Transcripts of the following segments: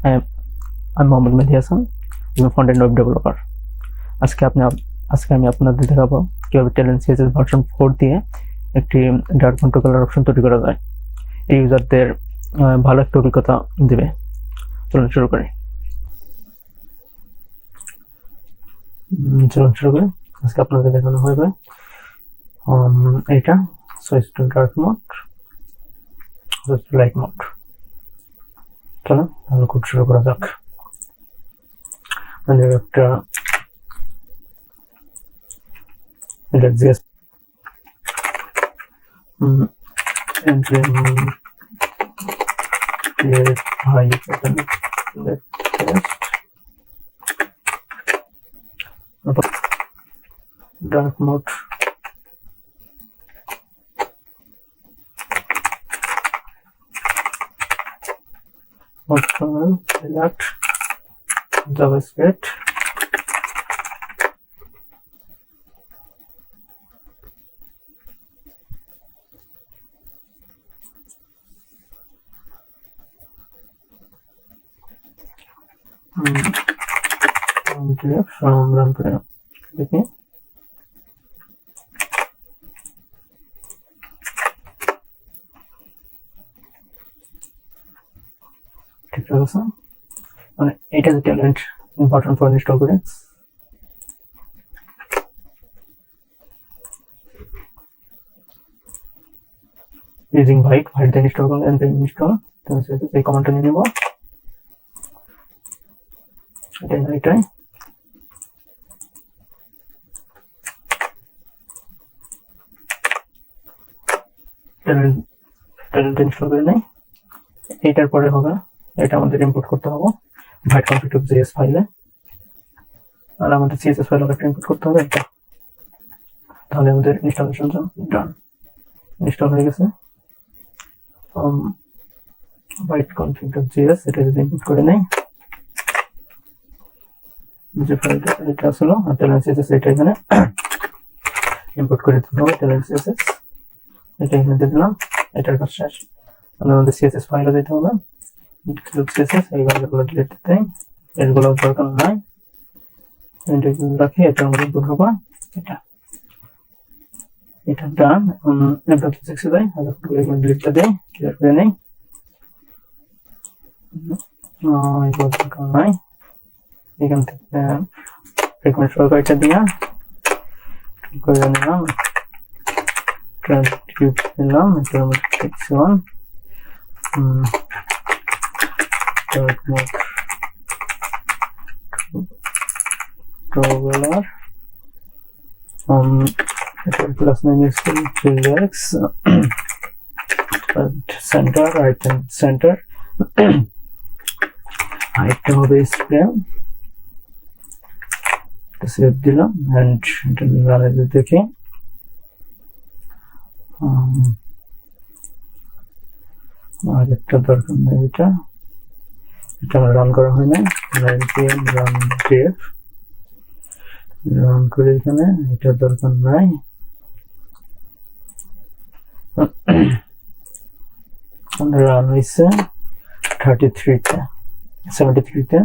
আমি Mohammad Mehedi Hasan, front end web developer. আজকে আমি আপনাদের দেখাবো কিভাবে ট্যালেন্ট সিএসএস ভার্সন 4 দিয়ে একটি ডার্ক ফন্ট কালার অপশন তৈরি করা যায়। এই ইউজারদের ভালো একটা অভিজ্ঞতা দেবে। চলুন শুরু করি। আজকে আপনাদের দেখানো হবে এটা switch to dark mode, switch to light mode. চলো তাহলে কোড শুরু করা যাক। আমাদের একটা JS create high dark mode select JavaScript run করে দেখি। ঠিক আছে, মানে এটা যে ট্যালেন্ট বাটন ফর ইনস্টল করে ইউজিং ভাইট দিয়ে ইনস্টল করলে npm install এই কমান্ডটা নিয়ে নেব। এটাই ট্যালেন্ট ইনস্টল করে নেই। এটার পরে হবে এটা আমাদের ইম্পোর্ট করতে হবে ভাইট config.js ফাইলে, আর আমাদের সিএসএস ফাইল একটা ইম্পোর্ট করতে হবে এটা। তাহলে আমাদের ইনস্টলেশন ডান, ইনস্টল হয়ে গেছে। ভাইট config.js এটা যদি ইম্পোর্ট করে নেই, যে ফাইলটা এটা আসলে ট্যালেন্ট সিএসএস এটা এখানে ইম্পোর্ট করে দিতে হবে। ট্যালেন্ট সিএসএস এটা এখানে দিয়ে দিলাম, এটার কাজ শেষ। আমাদের সিএসএস ফাইলে দিতে হবে সিএসএস, এই গাছগুলো ডিলিট দিতে, এগুলো দরকার নাই, এটা রাখি। এটা আমাদের ইম্পোর্ট হবে এটা ডান। এবার সিক্সে যাই, এগুলো ডিলিটটা দেই, ক্লিয়ার করে নেই। এগুলো দরকার নাই, এখান থেকে ফ্রিকোয়েন্সি সরকারটা দিয়া করে নিলাম, ট্রান্সক্রিপ্ট দিলাম। এটার মধ্যে সেকশন traveler এটার class name is relax center item center item হবে স্প্রে, সেভ দিলাম এন্ড এটা রান দেখে। আর একটা দরকার নেই, এটা রান করা হয় না, npm run dev রান করে এখানে এটা দরকার নাই। রান হয়েছে 73 তে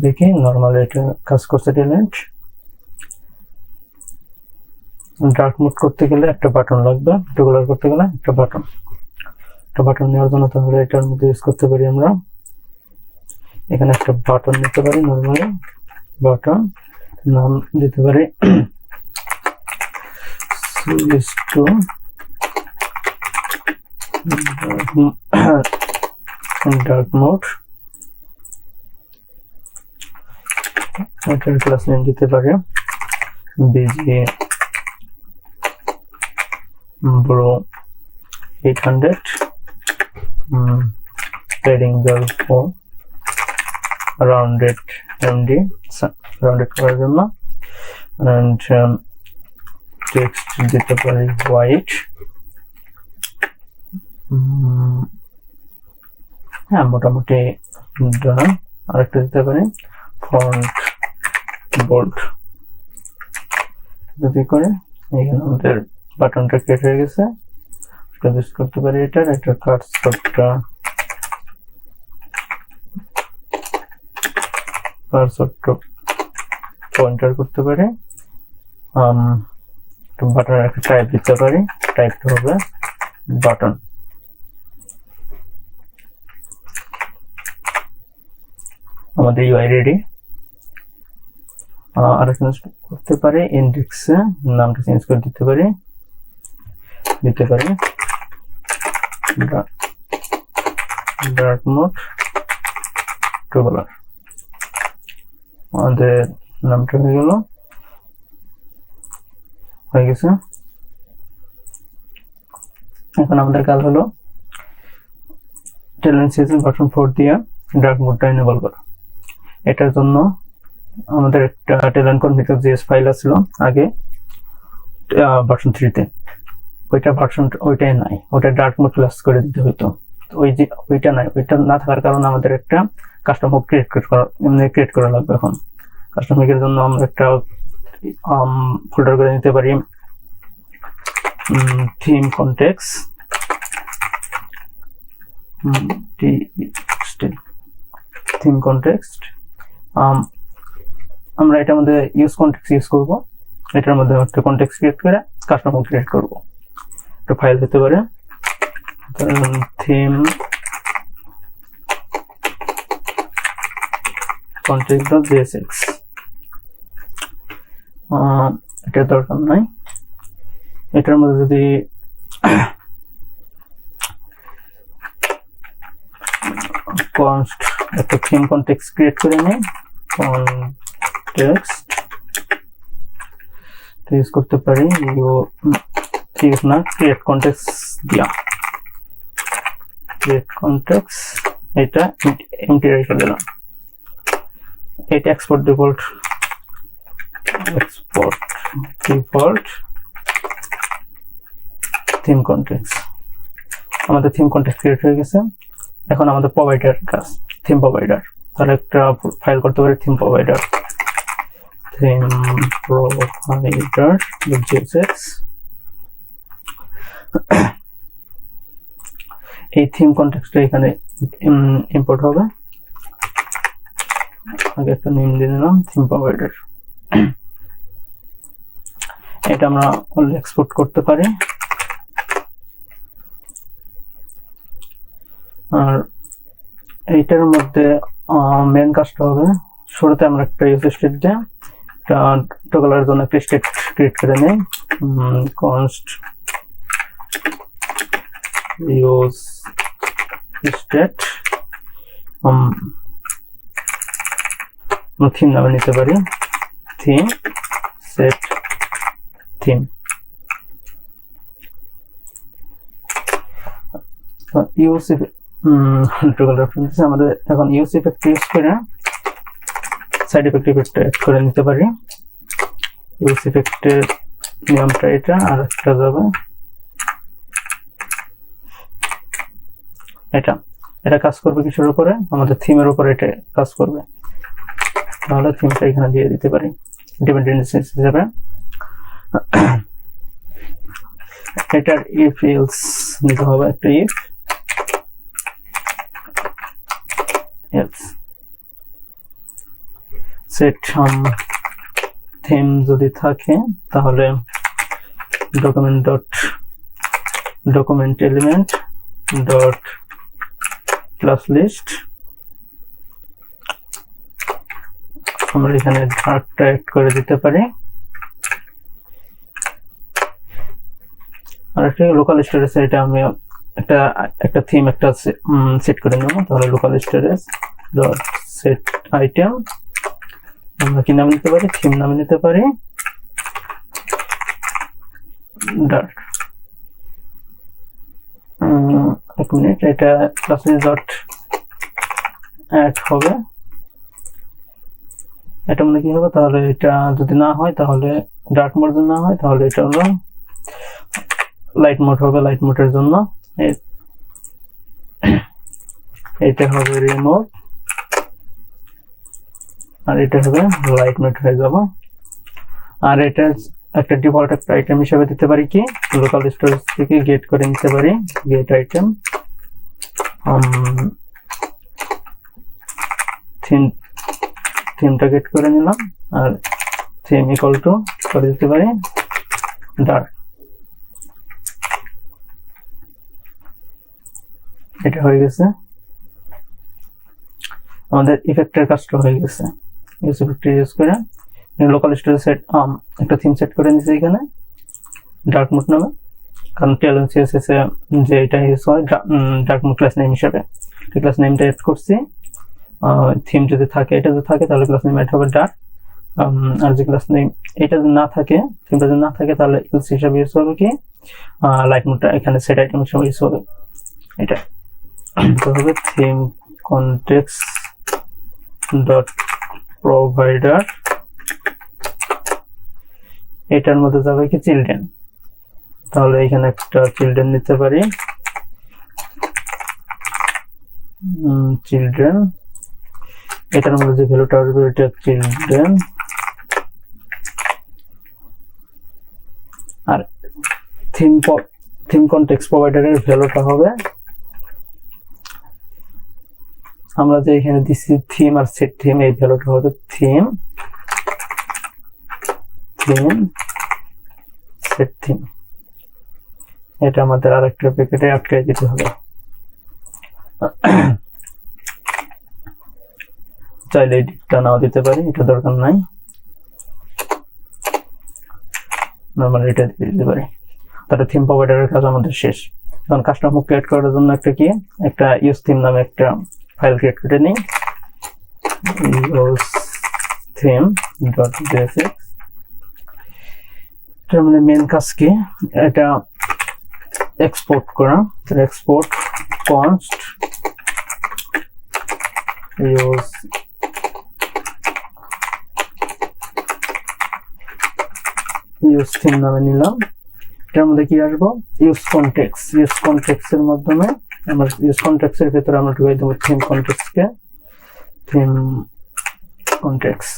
দেখি নর্মাল এটা কাজ করছে। ট্যালেন্ট ডার্ক মোড করতে গেলে একটা বাটন লাগবে, রেগুলার করতে গেলে একটা বাটন নেওয়ার জন্য তাহলে এটার মধ্যে ইউজ করতে পারি আমরা। এখানে একটা বাটন নিতে পারি, নর্মালি বাটন নাম দিতে পারি সুইচ টু ডার্ক মোড। এটার ক্লাস নেম দিতে পারি busy bro 800 trading girl for rounded md rounded করার জন্য, and text দিতে পারি white। হ্যাঁ মোটামুটি ডান। আরেকটা দিতে পারি ফন্ট বোল্ড। যদি করে এখানে আমাদের বাটনটা ক্রিয়েট হয়ে গেছে, এটা ইউজ করতে পারি। এটার কাটসটা কার্সর পয়েন্টার করতে পারি, বাটনের একটা টাইপ দিতে পারি, টাইপটা হবে বাটন। আমাদের ইউআই রেডি। আর চেঞ্জ করতে পারি, ইন্ডেক্সে নামটা চেঞ্জ করে দিতে পারি ডার্ক মোড টু কালার। আমাদের নামটা হয়ে গেছে। এখন আমাদের কাজ হলো টেলনেট সিএসএস ভার্সন 4 দিয়ে ডার্ক মোডটা এনেবল করা। এটার জন্য আমাদের একটা টেলনেট কনফিগার জেএস ফাইল আছিল আগে ভার্সন 3 তে, ওইটাই নাই, ওটা ডার্ক মোড ক্লাস করে দিতে হতো। ওইটা নাই, ওইটা না থাকার কারণে আমাদের একটা কাস্টম হোক ক্রিয়েট করা লাগবে। এখন কাস্টম হোকের জন্য আমরা একটা ফোল্ডার করে নিতে পারি, থিম কনটেক্সট থিম কনটেক্সট। আমরা এটার মধ্যে ইউজ করব, এটার মধ্যে একটা কনটেক্সট ক্রিয়েট করে কাস্টম হোক ক্রিয়েট করব। একটা ফাইল হতে পারে থিম context.jsx, এটা দরকার নাই। এটার মধ্যে যদি একটা থিম কনটেক্সট ক্রিয়েট করে নেই, কনটেক্সট ইউজ করতে পারি, ক্রিয়েট কনটেক্সট দিয়া ক্রিয়েট কনটেক্সট, এটা এমটি রেখে দিলাম। এটা এক্সপোর্ট ডিফল্ট থিম কনটেক্সট। আমাদের থিম কনটেক্সট ক্রিয়েট হয়ে গেছে। এখন আমাদের প্রোভাইডার কাজ, থিম প্রোভাইডার। তাহলে একটা ফাইল করতে পারি থিম প্রোভাইডার .jsx। এই থিম কনটেক্সটটা এখানে ইম্পোর্ট হবে। আগে একটা নেম দিয়ে দিলাম থিম প্রোভাইডার। এটা আমরা অনলি এক্সপোর্ট করতে পারি। আর এইটার মধ্যে মেন কাজটা হবে, শুরুতে আমরা একটা ইউজ স্টেট দিয়ে টগলারের জন্য একটা স্টেট ক্রিয়েট করে নেই, কনস্ট ইউজ স্টেট থিম নামে নিতে পারি, theme set theme. Use toggle reference আমাদের এখন ইউজ ইফেক্ট ইউজ করে সাইড ইফেক্ট অ্যাড করে নিতে পারি। ইউজ ইফেক্টের নিয়মটা এটা, আর একটা যাবে এটা কাজ করবে কিসের উপরে, আমাদের থিমের উপরে এটা কাজ করবে। তাহলে থিমটা এখানে দিয়ে দিতে পারি ডিপেন্ডেন্সিস হিসেবে। এটার ইফ এলস নিতে হবে, একটা ইফ এলস সেট থিম যদি থাকে তাহলে document element dot class list, আমরা এখানে ডার্কটা অ্যাড করে দিতে পারি। আর একটা লোকাল স্টোরেজ, এটা আমি একটা থিম একটা সেট করে নেব। তাহলে local storage dot set item, আমরা কি নাম নিতে পারি, থিম নামে নিতে পারি ডার্ক। এক মিনিট, এটা ক্লাস লিস্ট ডট অ্যাড হবে। এটা মানে কি হবে, তাহলে এটা যদি না হয় তাহলে ডার্ক মোড যদি না হয় তাহলে এটা হলো লাইট মোড হবে। লাইট মোডের জন্য এটা হবে রিমুভ, আর এটা হবে লাইট মোড হয়ে যাবে। আর এটা একটা ডিফল্ট একটা আইটেম হিসেবে দিতে পারি কি, লোকাল স্টোরেজ থেকে গেট করে নিতে পারি, গেট আইটেম থিমটা গেট করে নিলাম, আর থিম ইকুয়াল টু করে দিতে পারি ডার্ক। এটা হয়ে গেছে, আমাদের ইফেক্টের কাজটা হয়ে গেছে। ইউজ করে লোকাল স্টোরেজ সেট একটা থিম সেট করে নিয়েছি এখানে ডার্ক মোড নামে, কারণ টেলন সিএসএস এ যে এটা ইউজ হয় ডার্ক মোড ক্লাস নেম হিসাবে, ক্লাস নেমটা এড করছি। থিম যদি থাকে, এটা যদি থাকে তাহলে ক্লাস নেম এড হবে ডার্ক, আর যে ক্লাস নেম এটা যদি না থাকে, থিমটা যদি না থাকে তাহলে ইউজ হিসাবে ইউজ হবে কি লাইট মোডটা এখানে সেট আইটেম হিসাবে ইউজ হবে। এটা তো হবে থিম কনটেক্সট ডট প্রোভাইডার, এটার মধ্যে যাবে কি চিলড্রেন, তাহলে এখানে একটা চিলড্রেন নিতে পারি, চিলড্রেন, এটার মধ্যে যে ভ্যালুটা আসবে এটা চিলড্রেন, আর থিম কনটেক্সট প্রোভাইডারের ভ্যালুটা হবে আমরা যে এখানে দিচ্ছি থিম আর সেট থিম, এই ভ্যালুটা হবে থিম সেট থিম। এটা আমাদের আরেকটা প্যাকেটে আটকে দিতে হবে। চাইলে এই দিকটা নাও দিতে পারি, এটা দরকার নাই, নরমাল এটা দিয়ে দিতে পারি। তাহলে থিম প্রোভাইডারের কাজ আমাদের শেষ। এখন কাস্টমার ক্রিয়েট করার জন্য একটা ইউজ থিম নামে একটা ফাইল ক্রিয়েট করে নিই, use theme.js। এটার মানে মেন কাজ কি, এটা এক্সপোর্ট করা, এক্সপোর্ট const use theme নামে নিলাম। এটার মধ্যে কি আসবো, ইউজ কনটেক্সট এর মাধ্যমে আমরা ইউজ কনটেক্সট এর ভিতরে আমরা ঢুকাই দেবো থিম কনটেক্সটকে, থিম কনটেক্সট,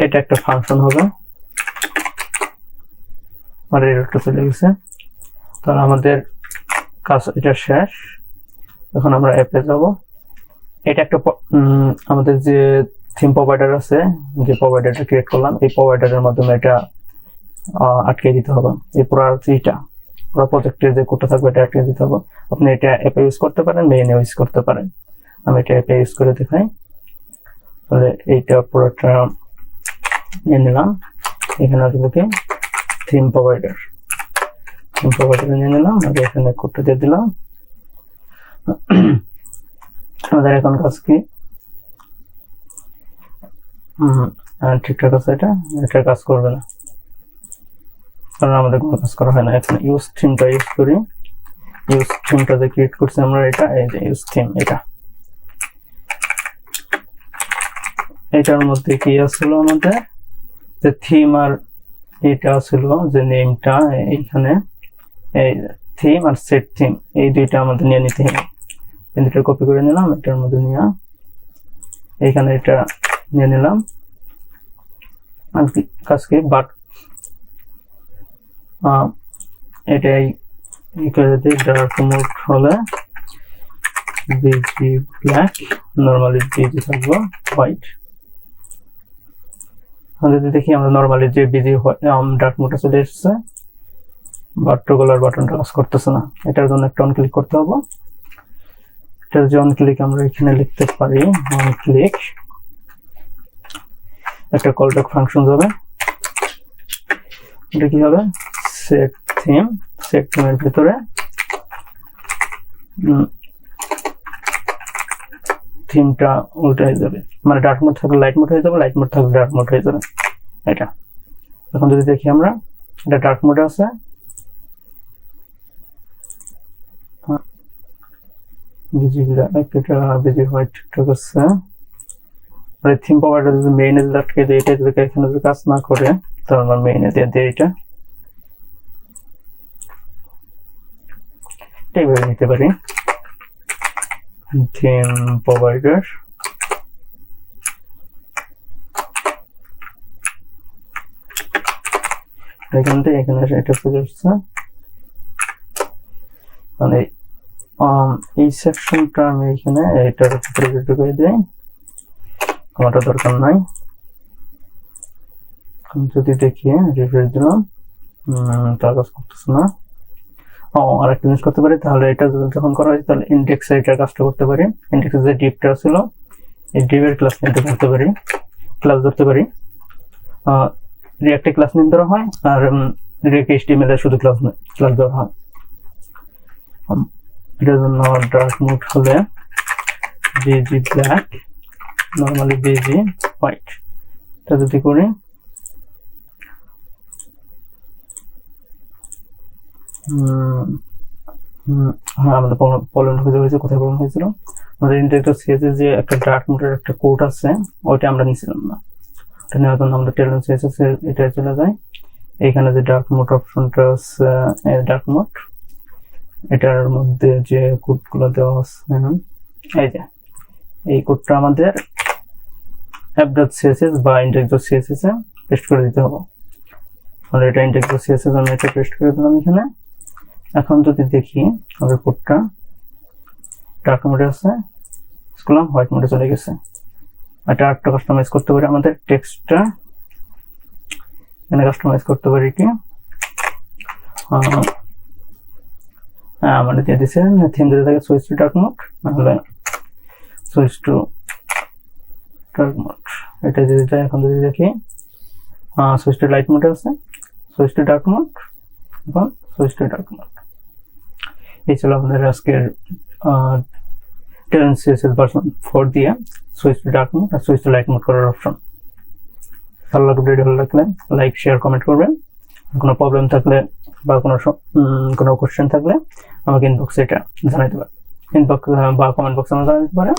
এটা একটা ফাংশন হবে। আর এরটা চলে গেছে, তাহলে আমাদের কাজ এটা শেষ। এখন আমরা অ্যাপে যাব। এটা একটা আমাদের যে থিম প্রোভাইডার আছে, যে প্রোভাইডারটা ক্রিয়েট করলাম, এই প্রোভাইডারের মাধ্যমে এটা আটকে দিতে হবে। এই পুরো প্রজেক্টের যে কোডটা থাকবে এটা আটকে দিতে হবে। আপনি এটা অ্যাপে ইউজ করতে পারেন, মেইনে ইউজ করতে পারেন। আমি এটা অ্যাপে ইউজ করে দেখাই। তাহলে এইটা পুরোটা নিয়ে নিলাম, এখানে আসবে কি থিম প্রোভাইডার নিয়ে নিলাম, আর এখানে কোডটা দিয়ে দিলাম। আমাদের এখন কাজ কি, ঠিকঠাক আছে, এটা কাজ করবে না, কারণ আমাদের কোনো কাজ করা হয় না। এখন ইউজ থিমটা ইউজ করি, ইউজ থিমটা যে ক্রিয়েট করছি আমরা, এটা এই যে ইউজ থিম, এটার মধ্যে কি আসলো আমাদের যে থিম, আর এটা আসলো যে নেমটা, এইখানে এই থিম আর সেট থিম এই দুইটা আমাদের নিয়ে নিতে হবে। এটা কপি করে নিলাম, এটার মধ্যে নিয়ে এইখানে এটা নিয়ে নিলাম। আর কাজ কি, বাট এটাই করে দিই, ডার্ক মোড হলে বিজি ব্ল্যাক, নরমালি বিজি থাকবো হোয়াইট। যদি দেখি আমরা নরমালি যে বিজি ডার্ক মোডে চলে এসেছে, বাট টগলার বাটনটা কাজ করতেছে না। এটার জন্য একটা অন ক্লিক করতে হবে। এটার যে অন ক্লিক আমরা এখানে লিখতে পারি, অন ক্লিক একটা কল ব্যাক ফাংশন হবে। এটা কি হবে, সেট থিমের ভিতরে থিমটা উল্টা হয়ে যাবে, মানে ডার্ক মোড থাকলে লাইট মোড হয়ে যাবে, লাইট মোড থাকলে ডার্ক মোড হয়ে যাবে। এটা এখন যদি দেখি আমরা, এটা ডার্ক মোডে আছে, বিজি ব্ল্যাক, এটা বিজি হোয়াইট ঠিকঠাক আছে। আর থিম প্রোভাইডার যদি মেইনে আটকে দেয়, এটা যদি এখানে যদি কাজ না করে, তাহলে আমরা মেইনে দিয়ে দিই। এটা এইভাবে নিতে পারি, থিম প্রোভাইডার এখান থেকে এখানে এটা চলে আসছে, মানে এই সেকশনটা আমি এখানে এটার উপরে ঢুকিয়ে দিই, আমারটা দরকার নাই। যদি দেখি রিফ্রেশ দিলাম, তার কাজ করতেছে না। আর একটা জিনিস করতে পারি, তাহলে এটা যখন করা হয় তাহলে ইন্ডেক্সে এটা কাজটা করতে পারি। ইন্ডেক্সে যে ডিপটা ছিল এই ডিপের ক্লাস নিতে ধরতে পারি, ক্লাস ধরতে পারি। রিঅ্যাক্টে ক্লাস নিতে ধরা হয়, আর রিঅ্যাক্ট এইচটিএমএল এর শুধু ক্লাস ধরা হয়। এটার জন্য ডার্ক মোড হলে বেজি ব্ল্যাক, নর্মালি বেজি হোয়াইট। এটা যদি করি হ্যাঁ, আমাদের প্রবলেম খুঁজে হয়েছে। কোথায় প্রবলেম হয়েছিল? আমাদের ইন্টারেক্টিভ সিএসএস যে একটা ডার্ক মোডের একটা কোড আছে, ওইটা আমরা নিছিলাম না। এটা নেওয়ার জন্য আমরা টেলন সিএসএস এর এটা চলে যাই। এইখানে যে ডার্ক মোড অপশনটা আছে, ডার্ক মোড, এটার মধ্যে যে কোডগুলো দেওয়া আছে, এই যে এই কোডটা আমাদের app.css বা index.css এ পেস্ট করে দিতে হবে। তাহলে এটা index.css আমি এটা পেস্ট করে দিলাম এখানে। এখন যদি দেখি আমাদের কোডটা ডার্ক মোডে আছে, স্কুলাম হোয়াইট মোডে চলে গেছে। এটা আরেকটা কাস্টমাইজ করতে পারি, আমাদের টেক্সটটা এখানে কাস্টমাইজ করতে পারি কি, আমাদের দিয়ে দিচ্ছে থিম যদি থাকে সুইচ টু ডার্ক মোড, নাহলে সুইচ টু ডার্ক মোড। এটা যদি যায়, এখন যদি দেখি সুইচ টু লাইট মোডে আছে, সুইচ টু ডার্ক মোড এবং সুইচ টু ডার্ক মোড। এই ছিল আমাদের আজকের টেলন সিএসএস ভার্সন 4 দিয়ে switch to dark mode R switch to light mode করার অপশন। ভালো লাগলে, লাইক শেয়ার কমেন্ট করবেন। কোনো প্রবলেম থাকলে বা কোনো কোশ্চেন থাকলে আমাকে ইনবক্সে এটা জানাইতে পারেন, ইনবক্স বা কমেন্ট বক্সে জানাতে পারেন।